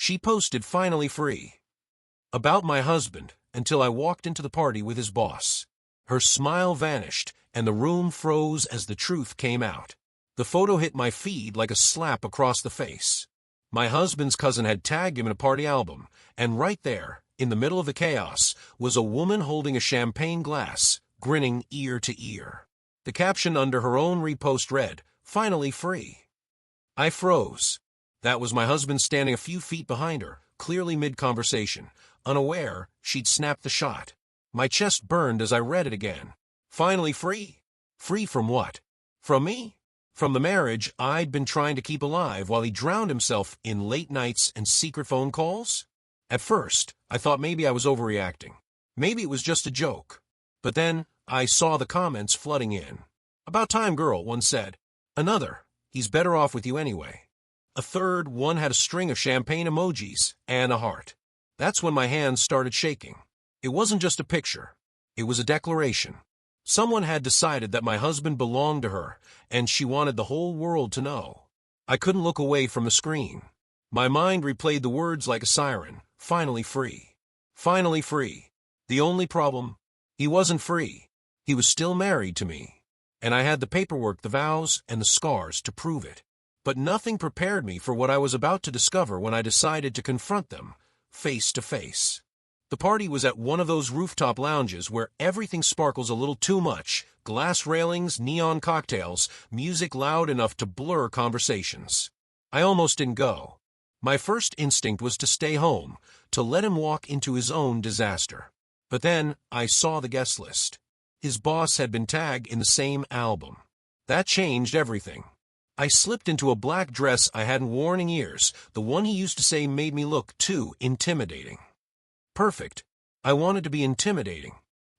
She posted finally free. About my husband, until I walked into the party with his boss. Her smile vanished, and the room froze as the truth came out. The photo hit my feed like a slap across the face. My husband's cousin had tagged him in a party album, and right there, in the middle of the chaos, was a woman holding a champagne glass, grinning ear to ear. The caption under her own repost read, "Finally free." I froze. That was my husband standing a few feet behind her, clearly mid-conversation, unaware she'd snapped the shot. My chest burned as I read it again. Finally free? Free from what? From me? From the marriage I'd been trying to keep alive while he drowned himself in late nights and secret phone calls? At first, I thought maybe I was overreacting. Maybe it was just a joke. But then, I saw the comments flooding in. "About time, girl," one said. Another, "He's better off with you anyway." A third one had a string of champagne emojis and a heart. That's when my hands started shaking. It wasn't just a picture. It was a declaration. Someone had decided that my husband belonged to her, and she wanted the whole world to know. I couldn't look away from the screen. My mind replayed the words like a siren. Finally free. Finally free. The only problem? He wasn't free. He was still married to me. And I had the paperwork, the vows, and the scars to prove it. But nothing prepared me for what I was about to discover when I decided to confront them, face to face. The party was at one of those rooftop lounges where everything sparkles a little too much, glass railings, neon cocktails, music loud enough to blur conversations. I almost didn't go. My first instinct was to stay home, to let him walk into his own disaster. But then I saw the guest list. His boss had been tagged in the same album. That changed everything. I slipped into a black dress I hadn't worn in years, the one he used to say made me look too intimidating. Perfect. I wanted to be intimidating.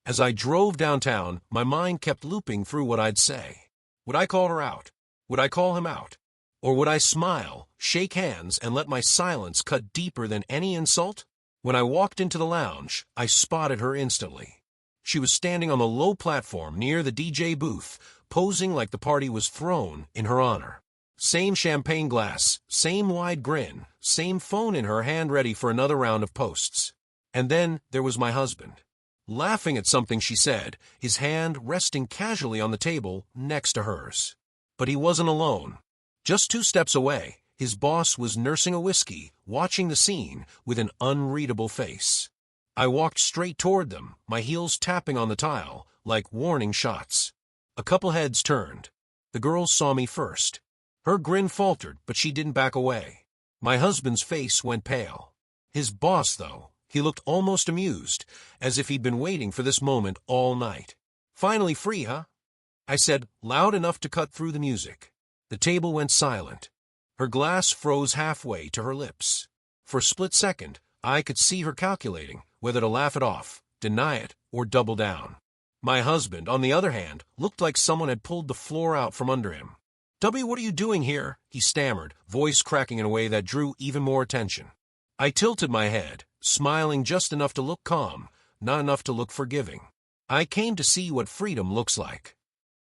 As I drove downtown, my mind kept looping through what I'd say. Would I call her out? Would I call him out? Or would I smile, shake hands, and let my silence cut deeper than any insult? When I walked into the lounge, I spotted her instantly. She was standing on the low platform near the DJ booth, posing like the party was thrown in her honor. Same champagne glass, same wide grin, same phone in her hand ready for another round of posts. And then there was my husband, laughing at something she said, his hand resting casually on the table next to hers. But he wasn't alone. Just 2 steps away, his boss was nursing a whiskey, watching the scene with an unreadable face. I walked straight toward them, my heels tapping on the tile, like warning shots. A couple heads turned. The girl saw me first. Her grin faltered, but she didn't back away. My husband's face went pale. His boss, though, he looked almost amused, as if he'd been waiting for this moment all night. "Finally free, huh?" I said, loud enough to cut through the music. The table went silent. Her glass froze halfway to her lips. For a split second, I could see her calculating whether to laugh it off, deny it, or double down. My husband, on the other hand, looked like someone had pulled the floor out from under him. What are you doing here?" he stammered, voice cracking in a way that drew even more attention. I tilted my head, smiling just enough to look calm, not enough to look forgiving. "I came to see what freedom looks like."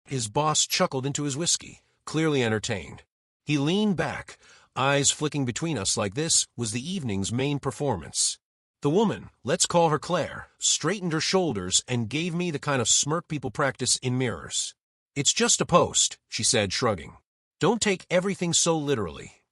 His boss chuckled into his whiskey, clearly entertained. He leaned back, eyes flicking between us like this was the evening's main performance. The woman, let's call her Claire, straightened her shoulders and gave me the kind of smirk people practice in mirrors. "It's just a post," she said, shrugging. "Don't take everything so literally."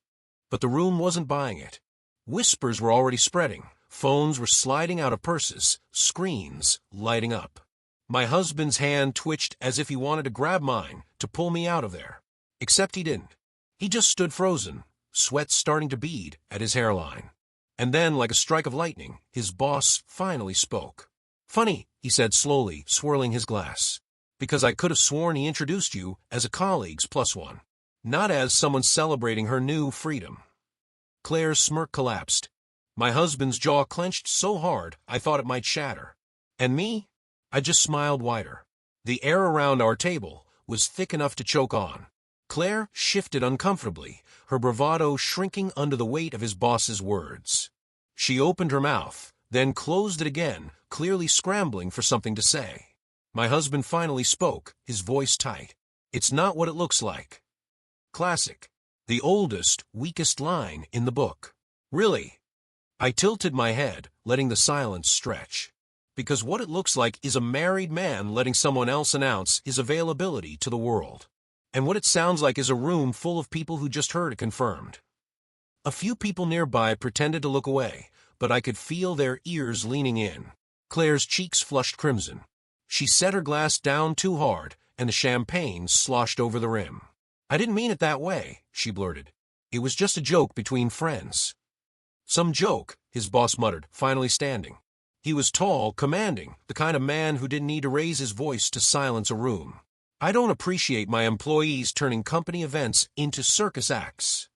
But the room wasn't buying it. Whispers were already spreading. Phones were sliding out of purses, screens lighting up. My husband's hand twitched as if he wanted to grab mine, to pull me out of there. Except he didn't. He just stood frozen, sweat starting to bead at his hairline. And then, like a strike of lightning, his boss finally spoke. "Funny," he said slowly, swirling his glass. "Because I could have sworn he introduced you as a colleague's +1, not as someone celebrating her new freedom." Claire's smirk collapsed. My husband's jaw clenched so hard I thought it might shatter. And me? I just smiled wider. The air around our table was thick enough to choke on. Claire shifted uncomfortably, her bravado shrinking under the weight of his boss's words. She opened her mouth, then closed it again, clearly scrambling for something to say. My husband finally spoke, his voice tight. "It's not what it looks like." Classic. The oldest, weakest line in the book. Really, I tilted my head, letting the silence stretch. Because what it looks like is a married man letting someone else announce his availability to the world. And what it sounds like is a room full of people who just heard it confirmed. A few people nearby pretended to look away, but I could feel their ears leaning in. Claire's cheeks flushed crimson. She set her glass down too hard, and the champagne sloshed over the rim. "I didn't mean it that way," she blurted. "It was just a joke between friends." "Some joke," his boss muttered, finally standing. He was tall, commanding, the kind of man who didn't need to raise his voice to silence a room. "I don't appreciate my employees turning company events into circus acts."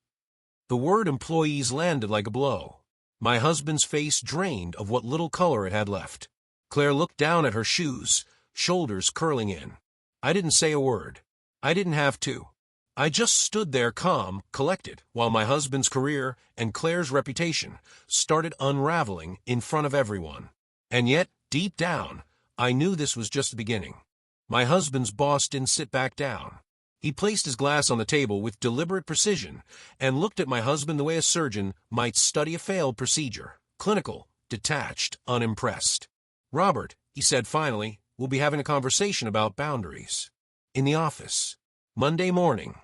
The word employees landed like a blow. My husband's face drained of what little color it had left. Claire looked down at her shoes, shoulders curling in. I didn't say a word. I didn't have to. I just stood there calm, collected, while my husband's career and Claire's reputation started unraveling in front of everyone. And yet, deep down, I knew this was just the beginning. My husband's boss didn't sit back down. He placed his glass on the table with deliberate precision and looked at my husband the way a surgeon might study a failed procedure. Clinical, detached, unimpressed. "Robert," he said finally, "we'll be having a conversation about boundaries. In the office. Monday morning."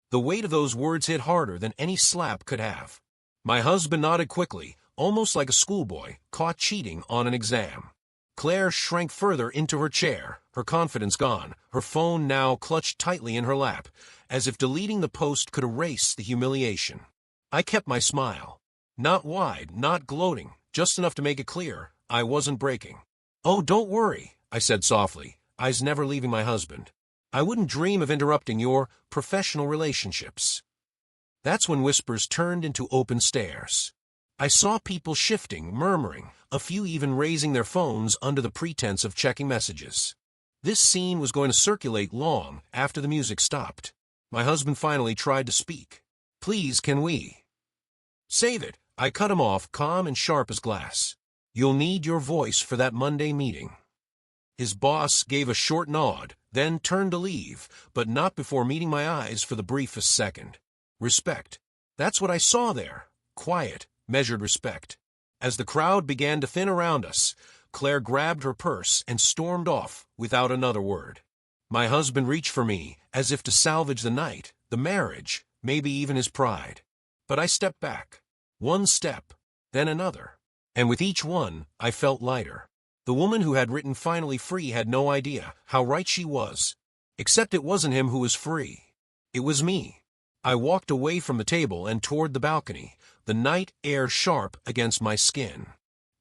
The weight of those words hit harder than any slap could have. My husband nodded quickly, almost like a schoolboy caught cheating on an exam. Claire shrank further into her chair, her confidence gone, her phone now clutched tightly in her lap, as if deleting the post could erase the humiliation. I kept my smile. Not wide, not gloating, just enough to make it clear I wasn't breaking. "Oh, don't worry," I said softly, eyes never leaving my husband. "I wouldn't dream of interrupting your professional relationships." That's when whispers turned into open stares. I saw people shifting, murmuring, a few even raising their phones under the pretense of checking messages. This scene was going to circulate long after the music stopped. My husband finally tried to speak. "Please, can we?" "Save it," I cut him off, calm and sharp as glass. "You'll need your voice for that Monday meeting." His boss gave a short nod, then turned to leave, but not before meeting my eyes for the briefest second. Respect. That's what I saw there. Quiet, measured respect. As the crowd began to thin around us, Claire grabbed her purse and stormed off without another word. My husband reached for me, as if to salvage the night, the marriage, maybe even his pride. But I stepped back. One step, then another. And with each one, I felt lighter. The woman who had written "finally free" had no idea how right she was. Except it wasn't him who was free. It was me. I walked away from the table and toward the balcony, the night air sharp against my skin.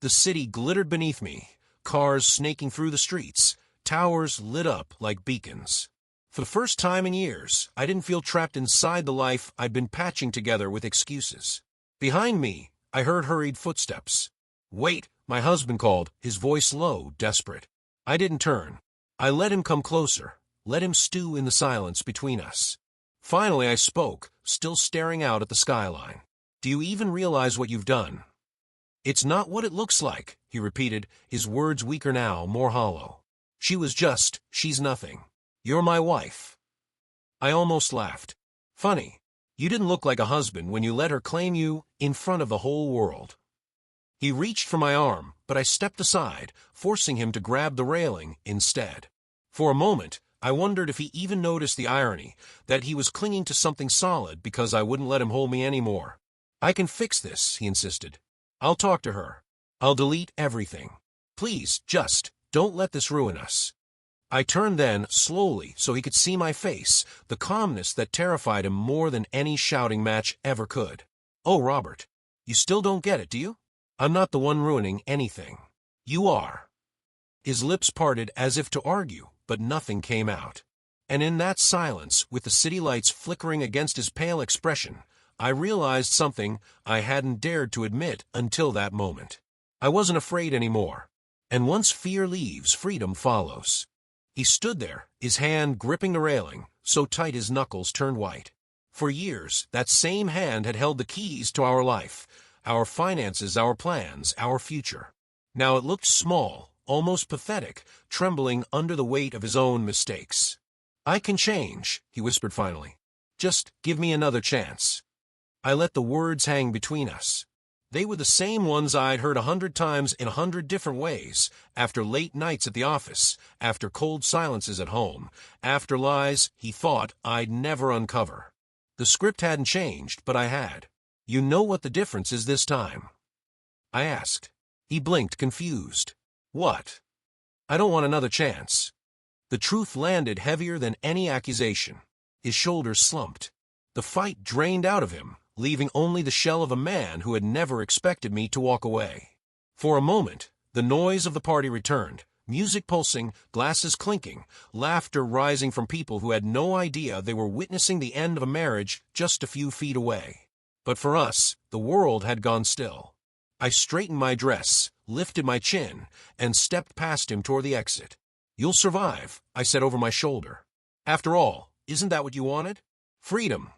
The city glittered beneath me, cars snaking through the streets, towers lit up like beacons. For the first time in years, I didn't feel trapped inside the life I'd been patching together with excuses. Behind me, I heard hurried footsteps. "Wait," my husband called, his voice low, desperate. I didn't turn. I let him come closer, let him stew in the silence between us. Finally I spoke, still staring out at the skyline. "Do you even realize what you've done?" "It's not what it looks like," he repeated, his words weaker now, more hollow. She's nothing. You're my wife." I almost laughed. "Funny. You didn't look like a husband when you let her claim you in front of the whole world." He reached for my arm, but I stepped aside, forcing him to grab the railing instead. For a moment, I wondered if he even noticed the irony, that he was clinging to something solid because I wouldn't let him hold me anymore. "I can fix this," he insisted. "I'll talk to her. I'll delete everything. Please, just don't let this ruin us." I turned then, slowly, so he could see my face, the calmness that terrified him more than any shouting match ever could. "Oh, Robert, you still don't get it, do you? I'm not the one ruining anything. You are." His lips parted as if to argue, but nothing came out. And in that silence, with the city lights flickering against his pale expression, I realized something I hadn't dared to admit until that moment. I wasn't afraid anymore. And once fear leaves, freedom follows. He stood there, his hand gripping the railing, so tight his knuckles turned white. For years, that same hand had held the keys to our life, our finances, our plans, our future. Now it looked small, almost pathetic, trembling under the weight of his own mistakes. "I can change," he whispered finally. "Just give me another chance." I let the words hang between us. They were the same ones I'd heard 100 times in 100 different ways, after late nights at the office, after cold silences at home, after lies he thought I'd never uncover. The script hadn't changed, but I had. "You know what the difference is this time?" I asked. He blinked, confused. "What?" "I don't want another chance." The truth landed heavier than any accusation. His shoulders slumped. The fight drained out of him, leaving only the shell of a man who had never expected me to walk away. For a moment, the noise of the party returned, music pulsing, glasses clinking, laughter rising from people who had no idea they were witnessing the end of a marriage just a few feet away. But for us, the world had gone still. I straightened my dress, lifted my chin, and stepped past him toward the exit. "You'll survive," I said over my shoulder. "After all, isn't that what you wanted? Freedom."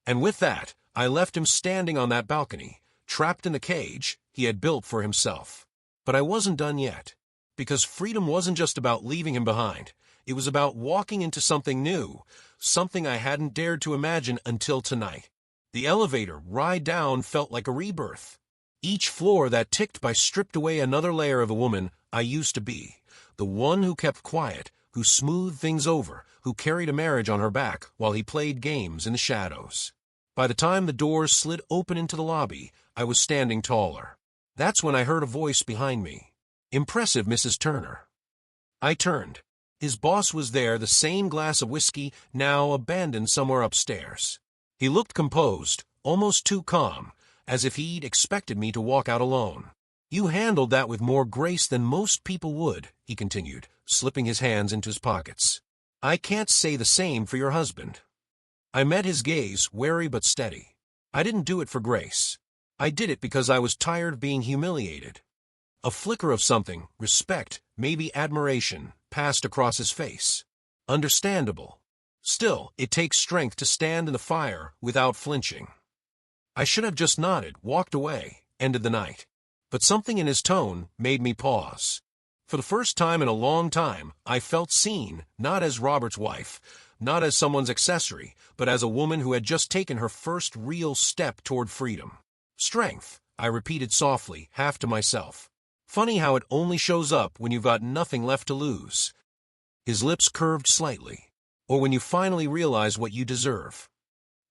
And with that, I left him standing on that balcony, trapped in the cage he had built for himself. But I wasn't done yet, because freedom wasn't just about leaving him behind. It was about walking into something new, something I hadn't dared to imagine until tonight. The elevator ride down felt like a rebirth. Each floor that ticked by stripped away another layer of the woman I used to be, the one who kept quiet, who smoothed things over, who carried a marriage on her back while he played games in the shadows. By the time the doors slid open into the lobby, I was standing taller. That's when I heard a voice behind me. "Impressive, Mrs. Turner." I turned. His boss was there, the same glass of whiskey, now abandoned somewhere upstairs. He looked composed, almost too calm, as if he'd expected me to walk out alone. "You handled that with more grace than most people would," he continued, slipping his hands into his pockets. "I can't say the same for your husband." I met his gaze, wary but steady. I didn't do it for grace. I did it because I was tired of being humiliated. A flicker of something, respect, maybe admiration, passed across his face. Understandable. Still, it takes strength to stand in the fire without flinching. I should have just nodded, walked away, ended the night. But something in his tone made me pause. For the first time in a long time, I felt seen, not as Robert's wife, not as someone's accessory, but as a woman who had just taken her first real step toward freedom. "Strength," I repeated softly, half to myself. "Funny how it only shows up when you've got nothing left to lose." His lips curved slightly. "Or when you finally realize what you deserve."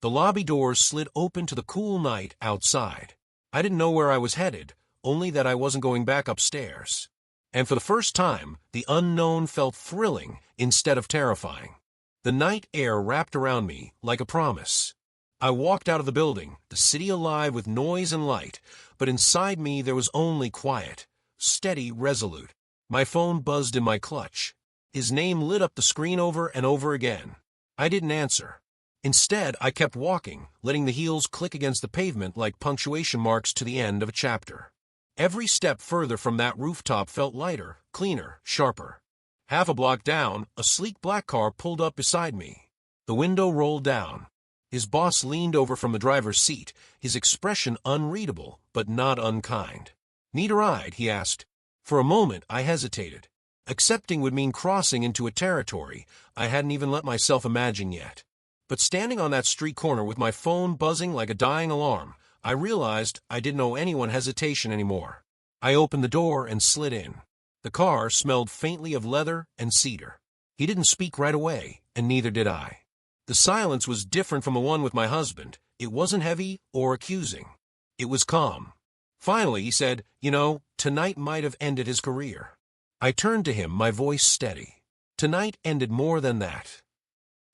The lobby doors slid open to the cool night outside. I didn't know where I was headed, only that I wasn't going back upstairs. And for the first time, the unknown felt thrilling instead of terrifying. The night air wrapped around me like a promise. I walked out of the building, the city alive with noise and light, but inside me there was only quiet, steady, resolute. My phone buzzed in my clutch. His name lit up the screen over and over again. I didn't answer. Instead, I kept walking, letting the heels click against the pavement like punctuation marks to the end of a chapter. Every step further from that rooftop felt lighter, cleaner, sharper. Half a block down, a sleek black car pulled up beside me. The window rolled down. His boss leaned over from the driver's seat, his expression unreadable, but not unkind. "Need a ride?" he asked. For a moment, I hesitated. Accepting would mean crossing into a territory I hadn't even let myself imagine yet. But standing on that street corner with my phone buzzing like a dying alarm, I realized I didn't owe anyone hesitation anymore. I opened the door and slid in. The car smelled faintly of leather and cedar. He didn't speak right away, and neither did I. The silence was different from the one with my husband. It wasn't heavy or accusing. It was calm. Finally, he said, "You know, tonight might have ended his career." I turned to him, my voice steady. Tonight ended more than that.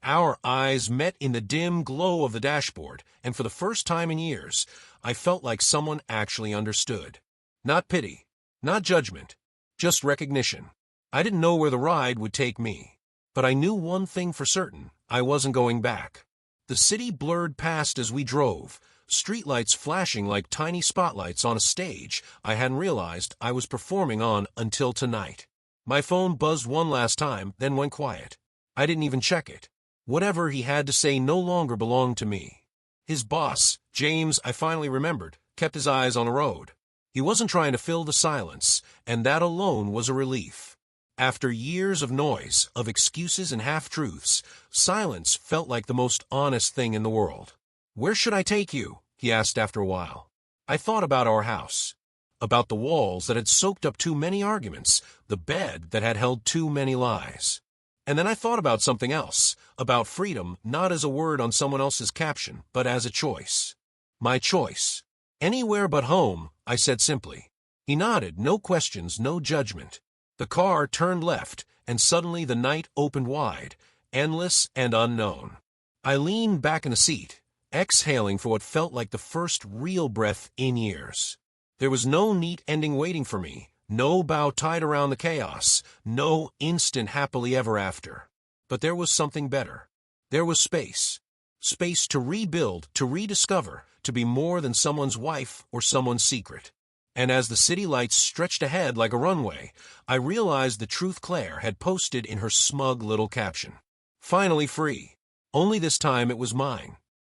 Our eyes met in the dim glow of the dashboard, and for the first time in years, I felt like someone actually understood. Not pity, not judgment, just recognition. I didn't know where the ride would take me, but I knew one thing for certain: I wasn't going back. The city blurred past as we drove, streetlights flashing like tiny spotlights on a stage I hadn't realized I was performing on until tonight. My phone buzzed one last time, then went quiet. I didn't even check it. Whatever he had to say no longer belonged to me. His boss, James, I finally remembered, kept his eyes on the road. He wasn't trying to fill the silence, and that alone was a relief. After years of noise, of excuses and half-truths, silence felt like the most honest thing in the world. "Where should I take you?" he asked after a while. I thought about our house, about the walls that had soaked up too many arguments, the bed that had held too many lies. And then I thought about something else, about freedom not as a word on someone else's caption, but as a choice. My choice. Anywhere but home, I said simply. He nodded, no questions, no judgment. The car turned left, and suddenly the night opened wide, endless and unknown. I leaned back in the seat, exhaling for what felt like the first real breath in years. There was no neat ending waiting for me, no bow tied around the chaos, no instant happily ever after. But there was something better. There was space. Space to rebuild, to rediscover, to be more than someone's wife or someone's secret. And as the city lights stretched ahead like a runway, I realized the truth Claire had posted in her smug little caption. Finally free. Only this time it was mine.